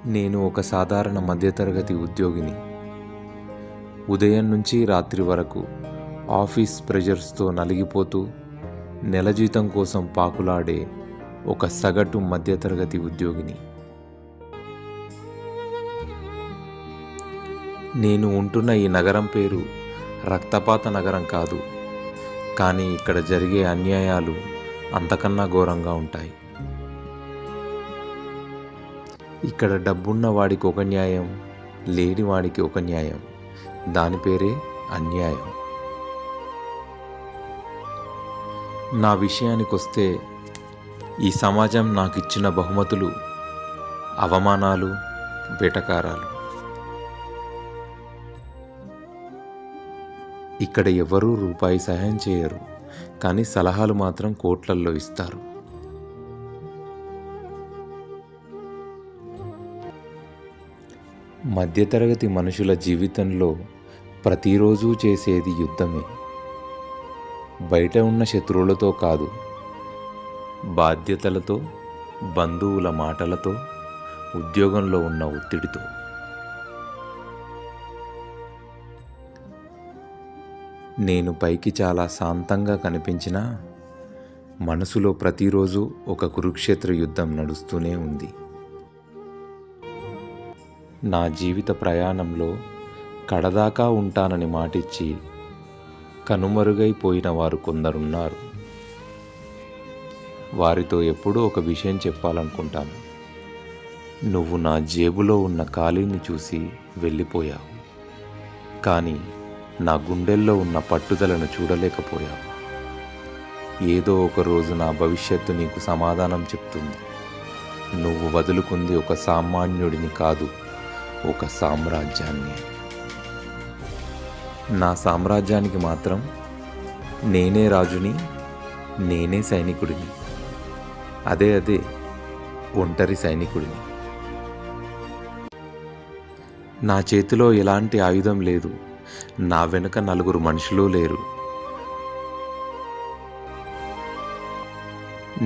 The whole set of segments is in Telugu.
నేను ఒక సాధారణ మధ్యతరగతి ఉద్యోగిని. ఉదయం నుంచి రాత్రి వరకు ఆఫీస్ ప్రెజర్స్తో నలిగిపోతూ నెల జీతం కోసం పాకులాడే ఒక సగటు మధ్యతరగతి ఉద్యోగిని. నేను ఉంటున్న ఈ నగరం పేరు రక్తపాత నగరం కాదు, కానీ ఇక్కడ జరిగే అన్యాయాలు అంతకన్నా ఘోరంగా ఉంటాయి. ఇక్కడ డబ్బున్న వాడికి ఒక న్యాయం, లేని వాడికి ఒక న్యాయం. దాని పేరే అన్యాయం. నా విషయానికొస్తే ఈ సమాజం నాకు ఇచ్చిన బహుమతులు అవమానాలు, వెటకారాలు. ఇక్కడ ఎవరూ రూపాయి సహాయం చేయరు, కానీ సలహాలు మాత్రం కోట్లల్లో ఇస్తారు. మధ్యతరగతి మనుషుల జీవితంలో ప్రతిరోజు చేసేది యుద్ధమే. బయట ఉన్న శత్రువులతో కాదు, బాధ్యతలతో, బంధువుల మాటలతో, ఉద్యోగంలో ఉన్న ఒత్తిడితో. నేను పైకి చాలా శాంతంగా కనిపించినా మనసులో ప్రతిరోజు ఒక కురుక్షేత్ర యుద్ధం నడుస్తూనే ఉంది. నా జీవిత ప్రయాణంలో కడదాకా ఉంటానని మాటిచ్చి కనుమరుగైపోయిన వారు కొందరున్నారు. వారితో ఎప్పుడూ ఒక విషయం చెప్పాలనుకుంటాను. నువ్వు నా జేబులో ఉన్న ఖాళీని చూసి వెళ్ళిపోయావు, కానీ నా గుండెల్లో ఉన్న పట్టుదలను చూడలేకపోయావు. ఏదో ఒక రోజు నా భవిష్యత్తు నీకు సమాధానం చెప్తుంది. నువ్వు వదులుకుంది ఒక సామాన్యుడిని కాదు, ఒక సామ్రాజ్యాన్ని. నా సామ్రాజ్యానికి మాత్రం నేనే రాజుని, నేనే సైనికుడిని. అదే ఒంటరి సైనికుడిని. నా చేతిలో ఎలాంటి ఆయుధం లేదు, నా వెనుక నలుగురు మనుషులు లేరు.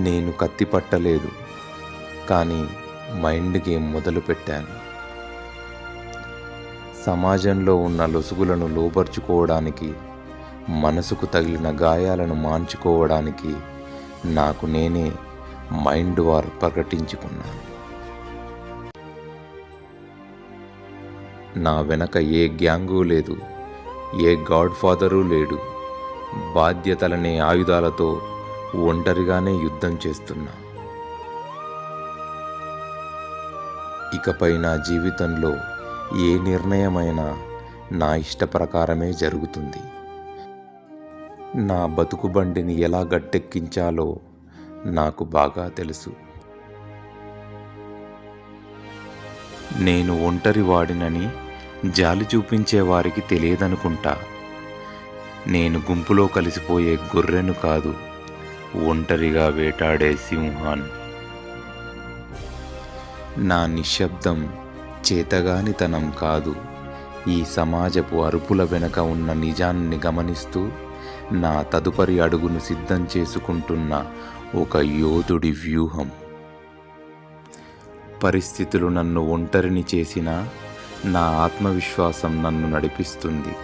నేను కత్తి పట్టలేదు, కానీ మైండ్ గేమ్ మొదలుపెట్టాను. సమాజంలో ఉన్న లొసుగులను లోపరుచుకోవడానికి, మనసుకు తగిలిన గాయాలను మాన్చుకోవడానికి నాకు నేనే మైండ్ వార్ ప్రకటించుకున్నాను. నా వెనక ఏ గ్యాంగు లేదు, ఏ గాడ్ ఫాదరు లేడు. బాధ్యతలనే ఆయుధాలతో ఒంటరిగానే యుద్ధం చేస్తున్నా. ఇకపై నా జీవితంలో ఏ నిర్ణయమైనా నా ఇష్ట ప్రకారమే జరుగుతుంది. నా బతుకు బండిని ఎలా గట్టెక్కించాలో నాకు బాగా తెలుసు. నేను ఒంటరి వాడినని జాలి చూపించే వారికి తెలియదనుకుంటా. నేను గుంపులో కలిసిపోయే గొర్రెను కాదు, ఒంటరిగా వేటాడే సింహాన్ని. నా నిశ్శబ్దం చేతగానితనం కాదు, ఈ సమాజపు అరుపుల వెనక ఉన్న నిజాన్ని గమనిస్తూ నా తదుపరి అడుగును సిద్ధం చేసుకుంటున్న ఒక యోధుడి వ్యూహం. పరిస్థితులు నన్ను ఒంటరిని చేసినా నా ఆత్మవిశ్వాసం నన్ను నడిపిస్తుంది.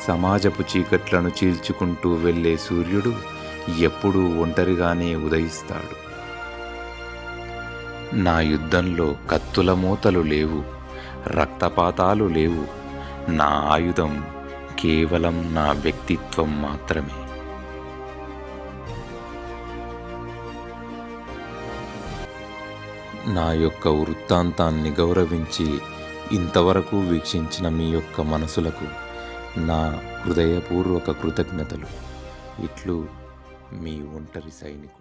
సమాజపు చీకట్లను చీల్చుకుంటూ వెళ్ళే సూర్యుడు ఎప్పుడూ ఒంటరిగానే ఉదయిస్తాడు. నా యుద్ధంలో కత్తుల మూతలు లేవు, రక్తపాతాలు లేవు. నా ఆయుధం కేవలం నా వ్యక్తిత్వం మాత్రమే. నా యొక్క వృత్తాంతాన్ని గౌరవించి ఇంతవరకు వీక్షించిన మీ యొక్క మనసులకు నా హృదయపూర్వక కృతజ్ఞతలు. ఇట్లు మీ ఒంటరి సైనికుడు.